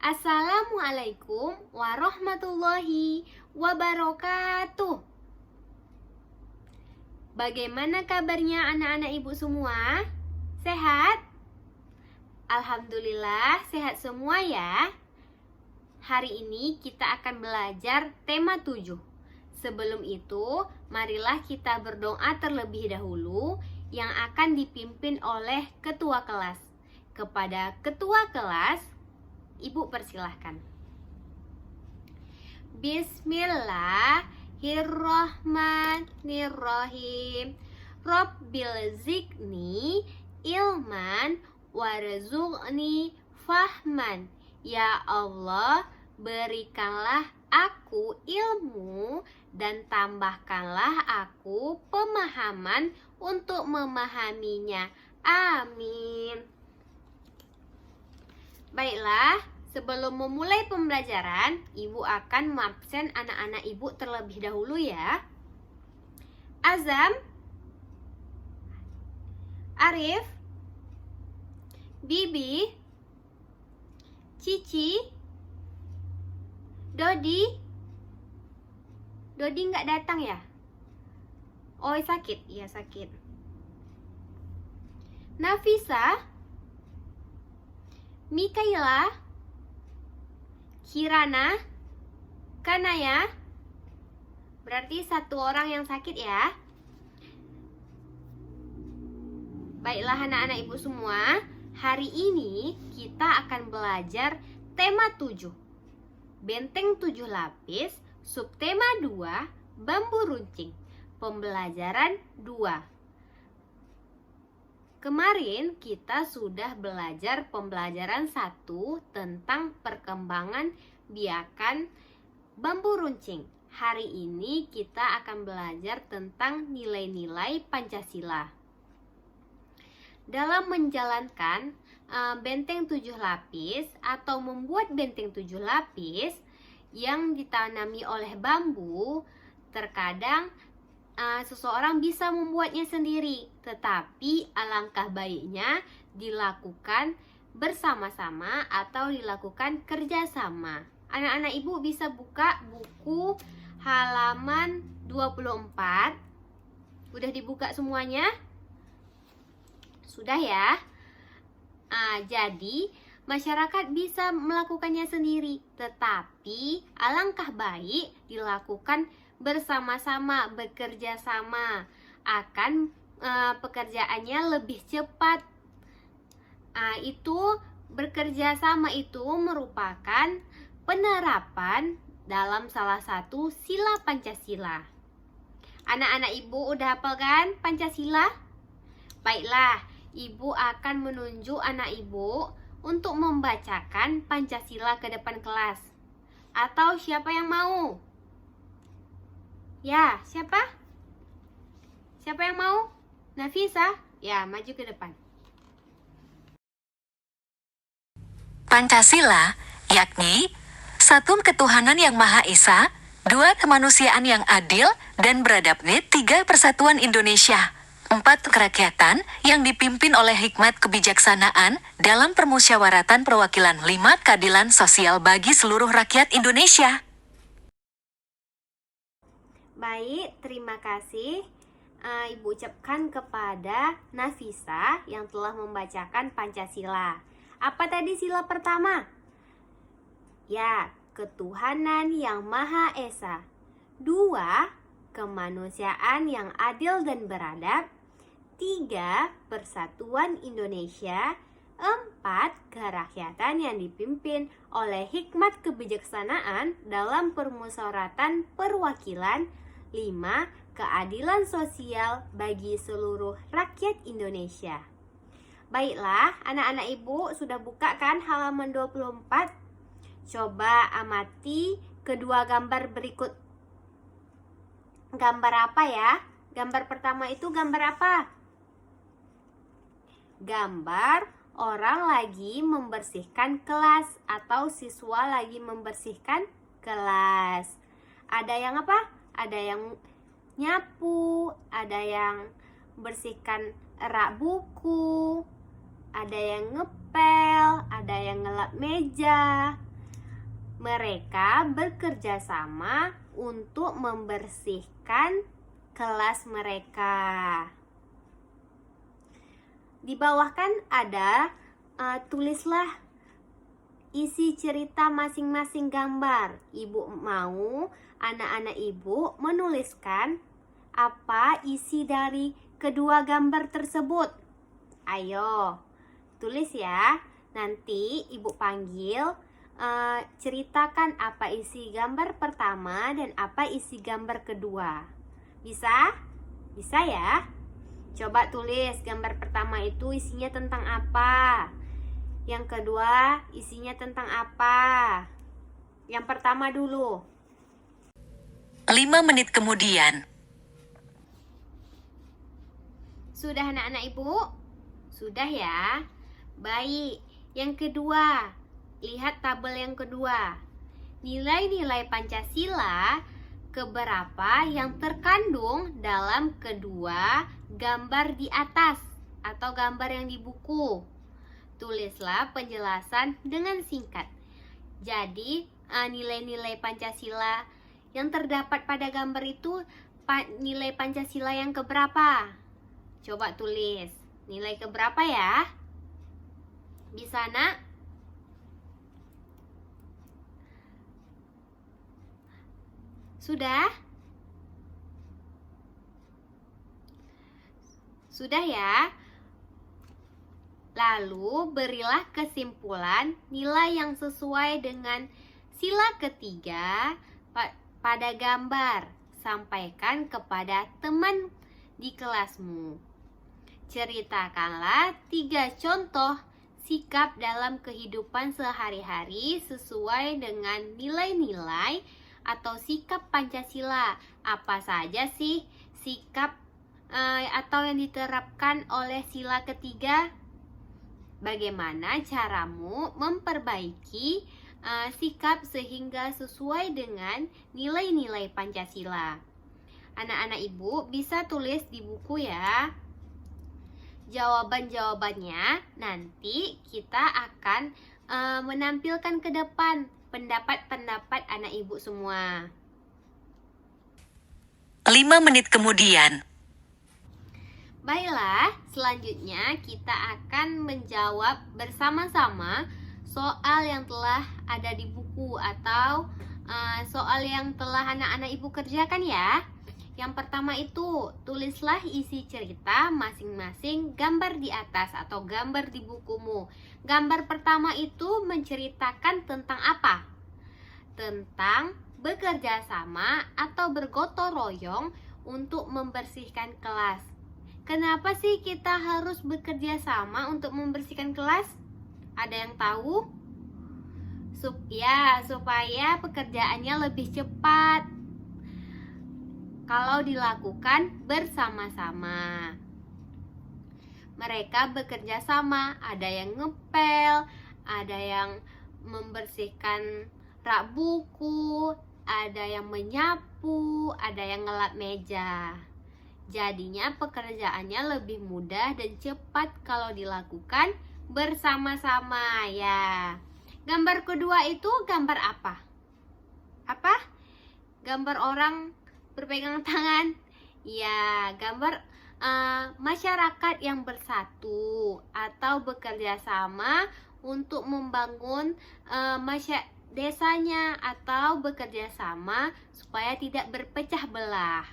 Assalamualaikum warahmatullahi wabarakatuh. Bagaimana kabarnya anak-anak ibu semua? Sehat? Alhamdulillah sehat semua ya. Hari ini kita akan belajar tema 7. Sebelum itu, marilah kita berdoa terlebih dahulu yang akan dipimpin oleh ketua kelas. Kepada ketua kelas, Ibu persilahkan. Bismillahirrahmanirrahim. Rabbil zikni ilman warzuqni fahman. Ya Allah, berikanlah aku ilmu dan tambahkanlah aku pemahaman untuk memahaminya. Amin. Baiklah, sebelum memulai pembelajaran, Ibu akan mengabsen anak-anak Ibu terlebih dahulu ya. Azam, Arif, Bibi, Cici, Dodi. Dodi nggak datang ya? Oh, sakit? Iya, sakit. Nafisa, Mikaela, Kirana, Kanaya. Berarti satu orang yang sakit ya. Baiklah anak-anak ibu semua, hari ini kita akan belajar tema 7, benteng 7 lapis, subtema 2, bambu runcing. Pembelajaran 2. Kemarin kita sudah belajar pembelajaran 1 tentang perkembangan biakan bambu runcing. Hari ini kita akan belajar tentang nilai-nilai Pancasila. Dalam menjalankan benteng 7 lapis atau membuat benteng 7 lapis yang ditanami oleh bambu, terkadang seseorang bisa membuatnya sendiri, tetapi alangkah baiknya dilakukan bersama-sama atau dilakukan kerjasama. Anak-anak ibu bisa buka buku halaman 24. Udah dibuka semuanya? Sudah ya? Jadi masyarakat bisa melakukannya sendiri, tetapi alangkah baik dilakukan bersama-sama, bekerja sama, akan pekerjaannya lebih cepat. Itu bekerja sama itu merupakan penerapan dalam salah satu sila Pancasila. Anak-anak ibu udah hafal kan Pancasila? Baiklah, ibu akan menunjuk anak ibu untuk membacakan Pancasila ke depan kelas. Atau siapa yang mau? Ya, siapa? Siapa yang mau? Nafisa? Ya, maju ke depan. Pancasila, yakni 1. Ketuhanan yang Maha Esa, 2. Kemanusiaan yang adil dan beradab, 3. Persatuan Indonesia, 4. Kerakyatan yang dipimpin oleh hikmat kebijaksanaan dalam permusyawaratan perwakilan, 5. Keadilan sosial bagi seluruh rakyat Indonesia. Baik, terima kasih Ibu ucapkan kepada Nafisa yang telah membacakan Pancasila. Apa tadi sila pertama? Ya, ketuhanan yang Maha Esa. 2. Kemanusiaan yang adil dan beradab. 3. Persatuan Indonesia. 4. Kerakyatan yang dipimpin oleh hikmat kebijaksanaan dalam permusyawaratan perwakilan. 5. Keadilan sosial bagi seluruh rakyat Indonesia. Baiklah, anak-anak ibu sudah buka kan halaman 24? Coba amati kedua gambar berikut. Gambar apa ya? Gambar pertama itu gambar apa? Gambar orang lagi membersihkan kelas atau siswa lagi membersihkan kelas. Ada yang apa? Ada yang nyapu, ada yang bersihkan rak buku, ada yang ngepel, ada yang ngelap meja. Mereka bekerja sama untuk membersihkan kelas mereka. Di bawah kan ada tulislah isi cerita masing-masing gambar. Ibu mau anak-anak ibu menuliskan apa isi dari kedua gambar tersebut. Ayo, tulis ya. Nanti ibu panggil, ceritakan apa isi gambar pertama dan apa isi gambar kedua. Bisa? Bisa ya? Coba tulis gambar pertama itu isinya tentang apa. Yang kedua isinya tentang apa. Yang pertama dulu. 5 menit kemudian. Sudah anak-anak ibu? Sudah ya? Baik. Yang kedua, lihat tabel yang kedua. Nilai-nilai Pancasila keberapa yang terkandung dalam kedua gambar di atas atau gambar yang di buku. Tulislah penjelasan dengan singkat. Jadi, nilai-nilai Pancasila yang terdapat pada gambar itu nilai Pancasila yang keberapa? Coba tulis. Nilai keberapa ya? Bisa, Nak? Sudah? Sudah ya? Lalu berilah kesimpulan nilai yang sesuai dengan sila ketiga pada gambar. Sampaikan kepada teman di kelasmu. Ceritakanlah 3 contoh sikap dalam kehidupan sehari-hari sesuai dengan nilai-nilai atau sikap Pancasila. Apa saja sih sikap atau yang diterapkan oleh sila ketiga? Bagaimana caramu memperbaiki sikap sehingga sesuai dengan nilai-nilai Pancasila? Anak-anak ibu bisa tulis di buku ya. Jawaban-jawabannya nanti kita akan menampilkan ke depan pendapat-pendapat anak ibu semua. 5 menit kemudian. Baiklah, selanjutnya kita akan menjawab bersama-sama soal yang telah ada di buku atau soal yang telah anak-anak ibu kerjakan ya. Yang pertama itu, tulislah isi cerita masing-masing gambar di atas atau gambar di bukumu. Gambar pertama itu menceritakan tentang apa? Tentang bekerja sama atau bergotong royong untuk membersihkan kelas. Kenapa sih kita harus bekerja sama untuk membersihkan kelas? Ada yang tahu? Supaya pekerjaannya lebih cepat kalau dilakukan bersama-sama. Mereka bekerja sama, ada yang ngepel, ada yang membersihkan rak buku, ada yang menyapu, ada yang ngelap meja. Jadinya pekerjaannya lebih mudah dan cepat kalau dilakukan bersama-sama ya. Gambar kedua itu gambar apa? Apa? Gambar orang berpegang tangan. Ya, gambar masyarakat yang bersatu atau bekerja sama untuk membangun desanya atau bekerja sama supaya tidak berpecah belah.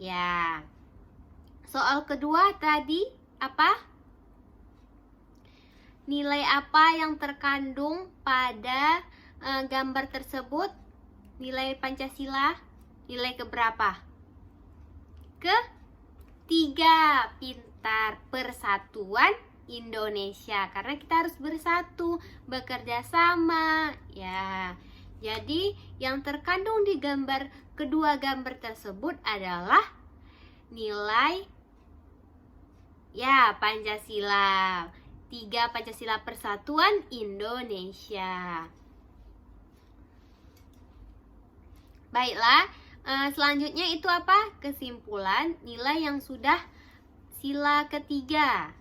Ya. Soal kedua tadi apa? Nilai apa yang terkandung pada gambar tersebut? Nilai Pancasila? Nilai keberapa? Ketiga. Pintar. Persatuan Indonesia. Karena kita harus bersatu, bekerja sama. Ya. Jadi yang terkandung di kedua gambar tersebut adalah nilai Pancasila. 3 Pancasila Persatuan Indonesia. Baiklah. Selanjutnya itu apa? Kesimpulan nilai yang sudah sila ketiga.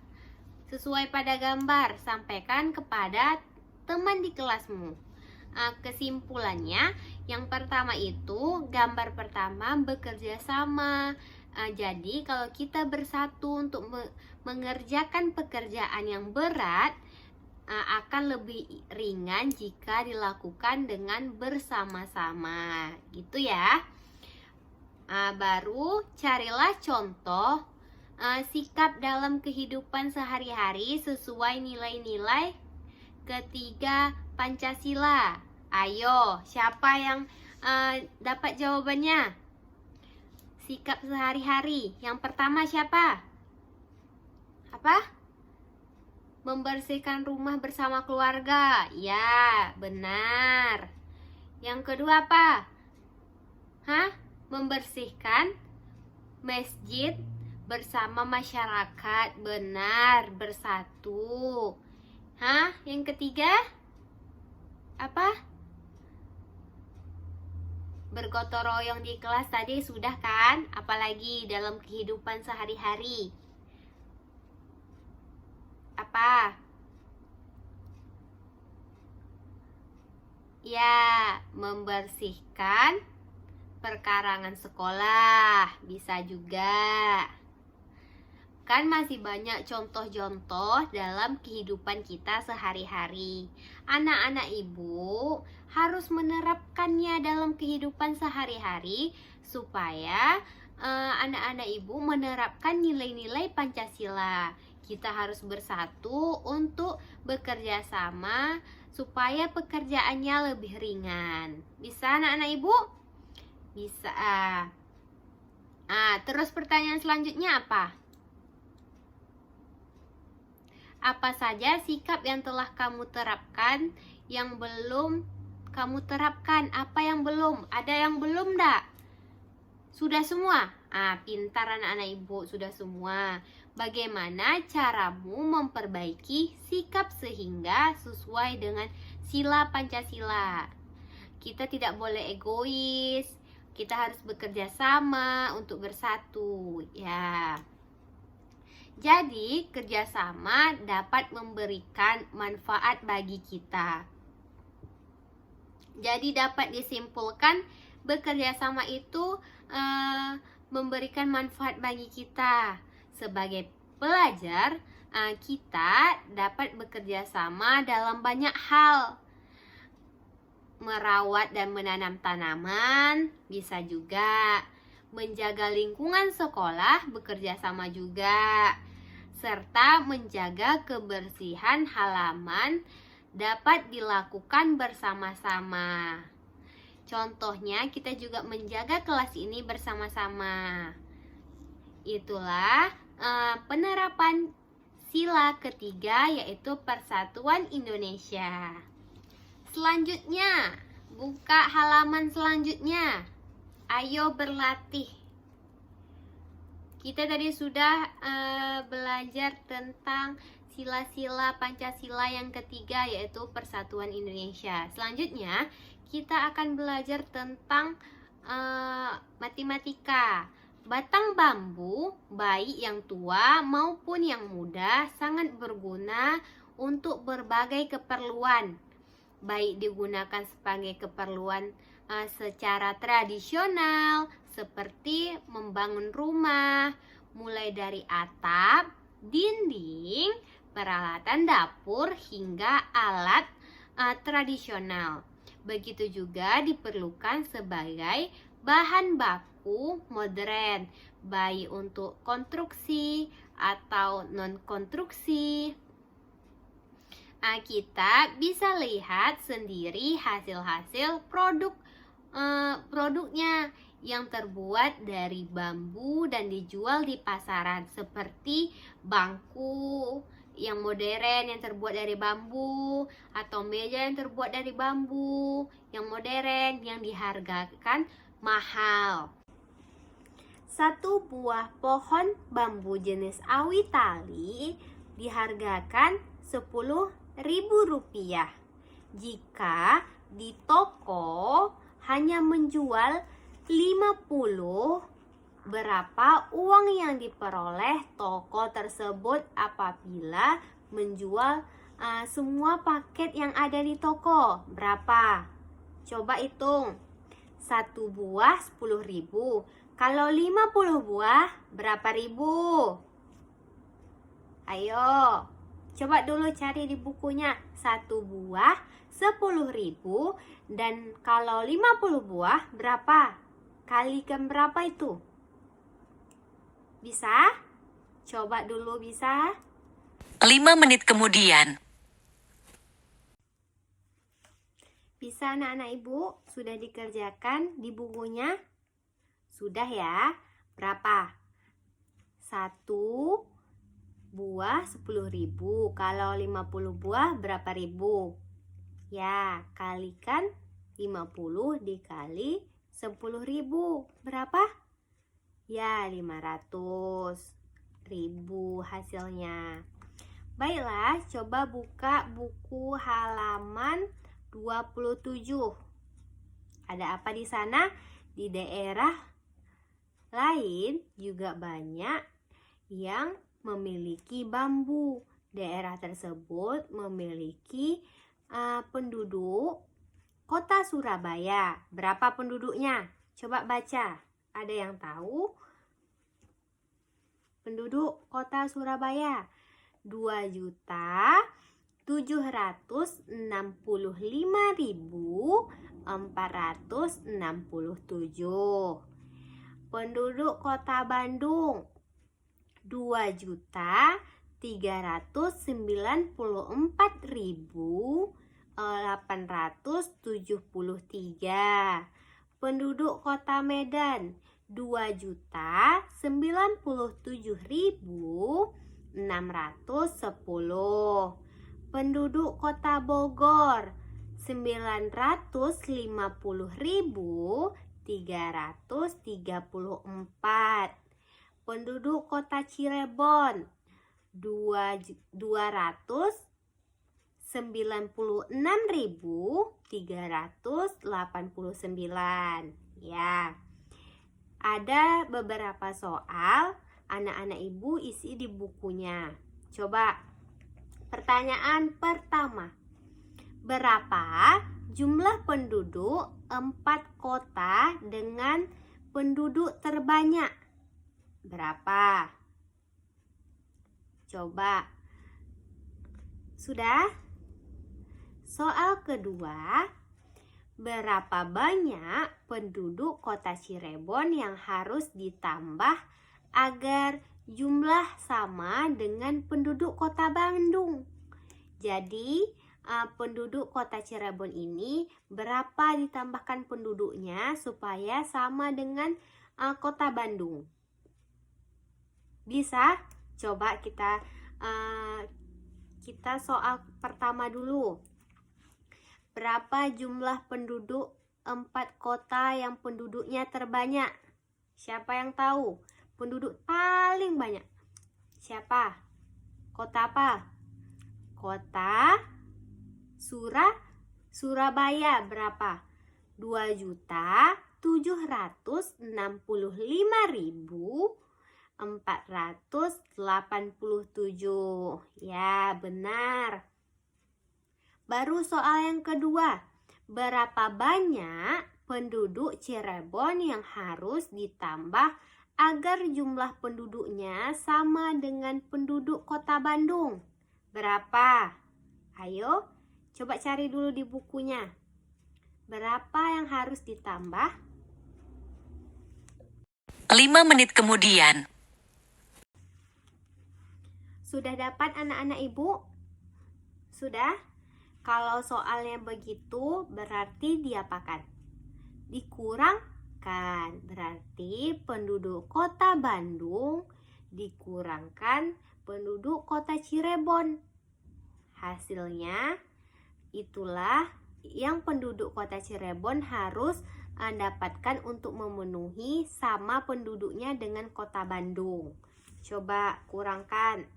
Sesuai pada gambar, sampaikan kepada teman di kelasmu. Kesimpulannya, yang pertama itu gambar pertama bekerja sama. Jadi kalau kita bersatu untuk mengerjakan pekerjaan yang berat, akan lebih ringan jika dilakukan dengan bersama-sama, gitu ya. Baru carilah contoh sikap dalam kehidupan sehari-hari sesuai nilai-nilai ketiga Pancasila. Ayo, siapa yang dapat jawabannya? Sikap sehari-hari. Yang pertama siapa? Apa? Membersihkan rumah bersama keluarga. Ya, benar. Yang kedua apa? Membersihkan masjid bersama masyarakat. Benar, bersatu. Yang ketiga apa? Bergotong royong di kelas tadi sudah kan? Apalagi dalam kehidupan sehari-hari. Apa? Ya, membersihkan perkarangan sekolah. Bisa juga. Kan masih banyak contoh-contoh dalam kehidupan kita sehari-hari. Anak-anak ibu harus menerapkannya dalam kehidupan sehari-hari supaya anak-anak ibu menerapkan nilai-nilai Pancasila. Kita harus bersatu untuk bekerja sama supaya pekerjaannya lebih ringan. Bisa anak-anak ibu? Bisa. Terus pertanyaan selanjutnya apa? Apa saja sikap yang telah kamu terapkan yang belum kamu terapkan? Apa yang belum? Ada yang belum enggak? Sudah semua? Pintar anak-anak ibu, sudah semua. Bagaimana caramu memperbaiki sikap sehingga sesuai dengan sila Pancasila? Kita tidak boleh egois. Kita harus bekerja sama untuk bersatu, ya. Jadi, kerjasama dapat memberikan manfaat bagi kita. Jadi, dapat disimpulkan bekerja sama itu memberikan manfaat bagi kita. Sebagai pelajar, kita dapat bekerja sama dalam banyak hal. Merawat dan menanam tanaman, bisa juga. Menjaga lingkungan sekolah, bekerja sama juga. Serta menjaga kebersihan halaman dapat dilakukan bersama-sama. Contohnya, kita juga menjaga kelas ini bersama-sama. Itulah penerapan sila ketiga, yaitu Persatuan Indonesia. Selanjutnya, buka halaman selanjutnya. Ayo berlatih. Kita tadi sudah belajar tentang sila-sila Pancasila yang ketiga, yaitu Persatuan Indonesia. Selanjutnya, kita akan belajar tentang matematika. Batang bambu, baik yang tua maupun yang muda, sangat berguna untuk berbagai keperluan. Baik digunakan sebagai keperluan secara tradisional, seperti membangun rumah, mulai dari atap, dinding, peralatan dapur, hingga alat tradisional. Begitu juga diperlukan sebagai bahan baku modern, baik untuk konstruksi atau non-konstruksi. Kita bisa lihat sendiri hasil-hasil produknya yang terbuat dari bambu dan dijual di pasaran, seperti bangku yang modern yang terbuat dari bambu, atau meja yang terbuat dari bambu yang modern yang dihargakan mahal. Satu buah pohon bambu jenis awi tali dihargakan Rp10.000. Jika di toko hanya menjual 50, berapa uang yang diperoleh toko tersebut apabila menjual semua paket yang ada di toko. Berapa? Coba hitung. 1 buah 10.000. Kalau 50 buah berapa ribu? Ayo, coba dulu cari di bukunya. 1 buah 10.000 dan kalau 50 buah berapa? Kalikan berapa itu? Bisa? Coba dulu bisa? 5 menit kemudian. Bisa anak-anak ibu? Sudah dikerjakan di bukunya? Sudah ya? Berapa? 1 buah 10.000. Kalau 50 buah berapa ribu? Ya, kalikan 50 dikali 10.000. Berapa? Ya, 500.000 hasilnya. Baiklah, coba buka buku halaman 27. Ada apa di sana? Di daerah lain juga banyak yang memiliki bambu. Daerah tersebut memiliki penduduk Kota Surabaya. Berapa penduduknya? Coba baca. Ada yang tahu? Penduduk Kota Surabaya 2.765.467. Penduduk Kota Bandung 2.394.873. Penduduk Kota Medan 2.097.610. Penduduk Kota Bogor 950.334. Penduduk Kota Cirebon 296.389. Ya. Ada beberapa soal anak-anak ibu isi di bukunya. Coba pertanyaan pertama. Berapa jumlah penduduk 4 kota dengan penduduk terbanyak? Berapa? Coba. Sudah? Soal kedua. Berapa banyak penduduk Kota Cirebon yang harus ditambah agar jumlah sama dengan penduduk Kota Bandung? Jadi, penduduk Kota Cirebon ini berapa ditambahkan penduduknya supaya sama dengan Kota Bandung? Bisa? Coba kita soal pertama dulu. Berapa jumlah penduduk 4 kota yang penduduknya terbanyak? Siapa yang tahu? Penduduk paling banyak. Siapa? Kota apa? Kota Surabaya berapa? 2.765.487. Ya, benar. Baru soal yang kedua. Berapa banyak penduduk Cirebon yang harus ditambah agar jumlah penduduknya sama dengan penduduk Kota Bandung? Berapa? Ayo, coba cari dulu di bukunya. Berapa yang harus ditambah? 5 menit kemudian. Sudah dapat anak-anak ibu? Sudah? Kalau soalnya begitu berarti diapakan? Dikurangkan. Berarti penduduk Kota Bandung dikurangkan penduduk Kota Cirebon. Hasilnya itulah yang penduduk Kota Cirebon harus dapatkan untuk memenuhi sama penduduknya dengan Kota Bandung. Coba kurangkan.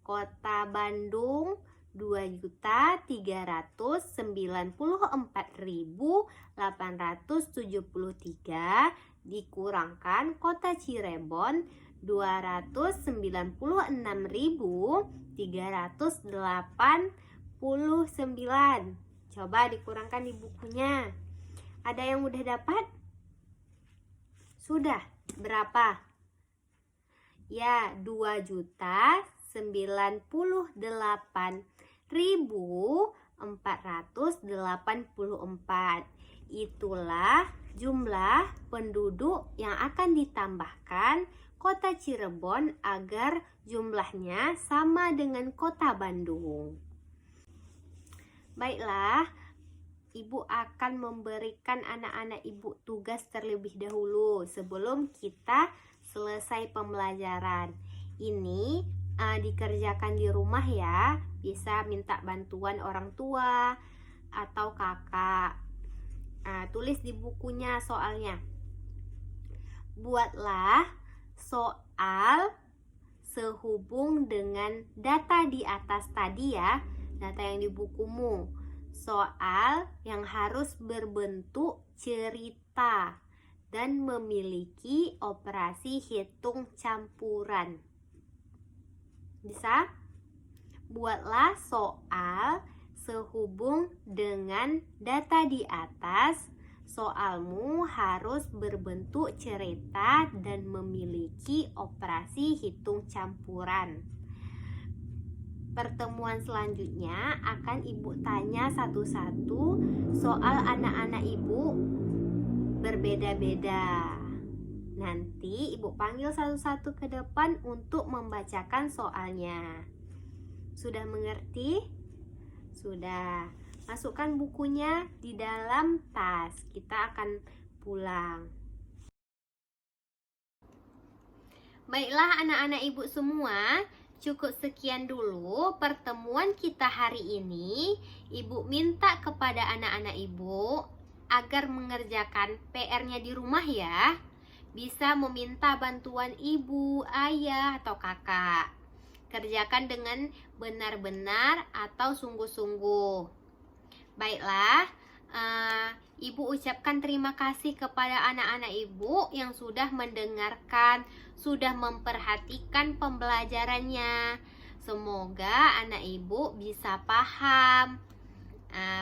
Kota Bandung 2.394.873 dikurangkan Kota Cirebon 296.389. Coba dikurangkan di bukunya. Ada yang udah dapat? Sudah. Berapa? Ya, 2.098.484. Itulah jumlah penduduk yang akan ditambahkan Kota Cirebon agar jumlahnya sama dengan Kota Bandung. Baiklah, Ibu akan memberikan anak-anak Ibu tugas terlebih dahulu sebelum kita selesai pembelajaran. Ini dikerjakan di rumah ya, bisa minta bantuan orang tua atau kakak. Tulis di bukunya soalnya. Buatlah soal sehubung dengan data di atas tadi ya, data yang di bukumu. Soal yang harus berbentuk cerita dan memiliki operasi hitung campuran. Bisa? Buatlah soal sehubung dengan data di atas. Soalmu harus berbentuk cerita dan memiliki operasi hitung campuran. Pertemuan selanjutnya akan Ibu tanya satu-satu soal anak-anak Ibu berbeda-beda. Nanti Ibu panggil satu-satu ke depan untuk membacakan soalnya. Sudah mengerti? Sudah. Masukkan bukunya di dalam tas. Kita akan pulang. Baiklah anak-anak Ibu semua, cukup sekian dulu pertemuan kita hari ini. Ibu minta kepada anak-anak Ibu agar mengerjakan PR-nya di rumah ya. Bisa meminta bantuan ibu, ayah, atau kakak. Kerjakan dengan benar-benar atau sungguh-sungguh. Baiklah, Ibu ucapkan terima kasih kepada anak-anak Ibu yang sudah mendengarkan, sudah memperhatikan pembelajarannya. Semoga anak Ibu bisa paham.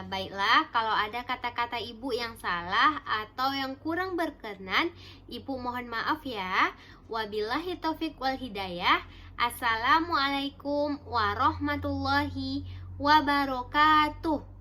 Baiklah, kalau ada kata-kata Ibu yang salah atau yang kurang berkenan, Ibu mohon maaf ya. Wabillahi taufik wal hidayah. Assalamualaikum warahmatullahi wabarakatuh.